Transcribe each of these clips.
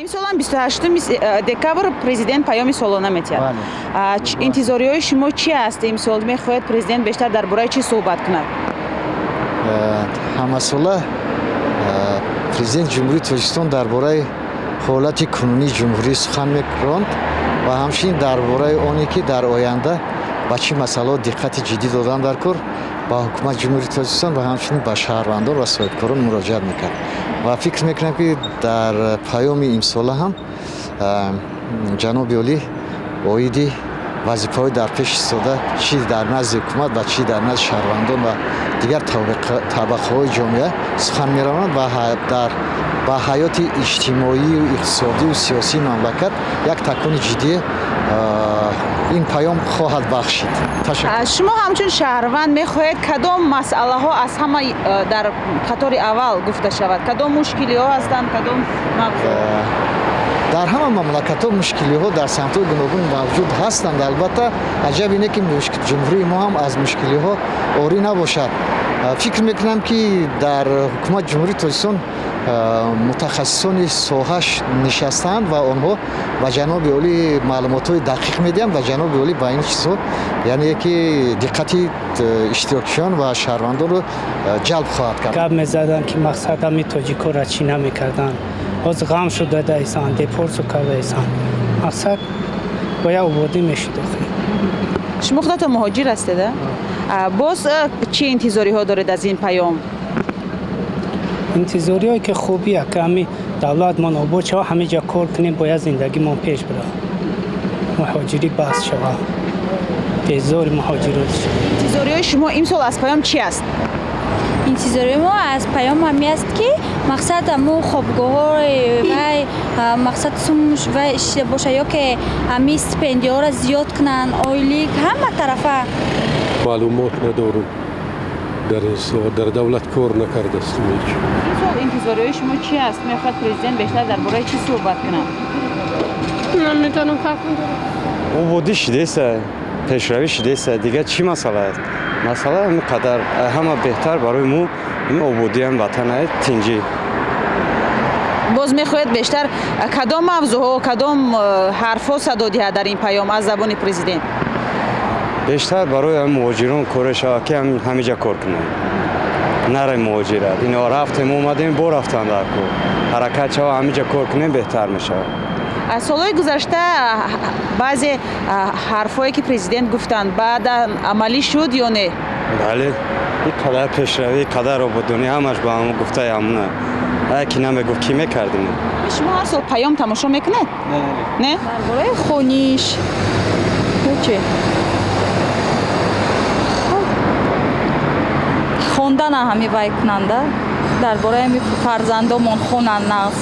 امسال 28 دکبر پرزیدنت پیام سالانه میتید. انتظاریات شما چی است امسال؟ میخواهید پرزیدنت بیشتر درباره چی صحبت کند؟ همه ساله پرزیدنت جمهوری تاجیکستان درباره حالت کنونی جمهوری سخن می‌کند و همچنین درباره آنی که در آینده با چه مسائل دقت جدی دادن در کار با حکومت جمهوری تاجیکستان و همچنین با شهروندان و صاحبکاران مراجعه می‌کرد و فکر می‌کنم که در پیام امسال هم جناب عالی اویدی وظیفه‌های در پیش ایستاده چی در نزد حکومت و چی در نزد شهروندان و دیگر طبقه‌های جامعه سخن می‌روند و در با حیات اجتماعی و اقتصادی و سیاسی مملکت یک تکون جدی این پیام خواهد بخشید. شما همچون شهروند میخواهید کدام مسئله ها از همه در قطار اول گفته شود؟ کدام مشکلی ها هستند؟ کدام موضوع؟ در همه مملکت ها مشکلی ها در سمت گوناگون موجود هستند. البته عجب اینه که جمهوری ما هم از مشکلی ها عاری نباشد. فکر میکنم که در حکومت جمهوری تاجیکستان متخصصان ساحش نشستند و آنها و جناب عالی معلومات‌های دقیق میدهند و جناب عالی با این چیزها یعنی که دقتی اشتراکیان و شهروندان رو جلب خواهد کرد. گپ می‌زدن که مقصد هم تاجیک‌ها را چی نمی‌کردن. باز غم شده دایسان دپورس کرده ایسان. مقصد باید آبادی میشد. شما خودتون مهاجر هستید؟ باز چه انتظاری ها دارید از این پیام؟ انتظاری هایی که خوبیه که همین دولت من آباد شود همه جا کار کنیم باید زندگی من پیش بره. مهاجری بس شود. بزار مهاجرات شود. انتظاری های شما امسال از پیام چی است؟ انتظاری ما از پیام همی است که مقصد مو خوابگاه و مقصد سومش و اشتیا باشه یا که همی استپندی ها را زیاد کنن آیلی همه طرفه معلومات ندارم در دولت کار نکرده است. این انتظاری شما چی است؟ میخواد پرزیدنت بیشتر درباره چی صحبت کنه؟ نمیتونم فکر کنم. آبادی شده است، پیشروی شده است. دیگه چی مسئله است؟ مسئله همینقدر همه بهتر برای ما این آبادی هم وطن است تنجی. باز میخواهید بیشتر کدام موضوع و کدام حرفا صدا دهد در این پیام از زبان پرزیدنت؟ بیشتر برای مهاجران کارش که همه جا کار کنن. نره مهاجرت. اینا رفتیم اومدیم با رفتن در کار. حرکت ها همه جا کار کنیم بهتر میشه. از سالهای گذشته بعضی حرفایی که پرزیدنت گفتند بعد عملی شد یا نه؟ بله. این قدر پیشروی قدر آبادانی همش با هم گفته همونه. اگه نمیگفت کی میکردیم؟ شما هر سال پیام تماشا میکنید؟ نه. نه؟ درباره خونیش چی؟ خوندن همی وای کننده درباره همی فرزندامون خونن نقص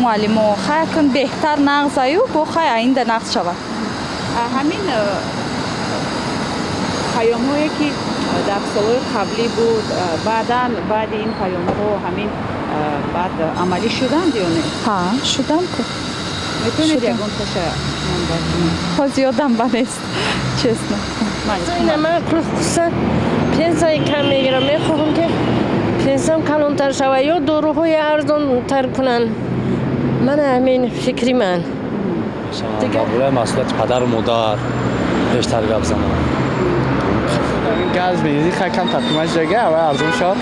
معلمو خیلی کن بهتر نقص ایو با خیلی آینده نقص شود. همین پیام هایی که در سالهای قبلی بود بعد این پیام ها همین بعد عملی شدند یا نه؟ ها شدن که میتونید یکون تشه ها زیادم بنیست چیست نه من خصوصا پنسای کم میگیرم میخواهم که پنسام کلانتر شود یا داروهای ارزان تر کنن. من همین فکری من درباره مسئولیت پدر و مادر بیشتر گپ زنم. گاز بنزین خیلی کم تقریبا جگه و ارزان شد هم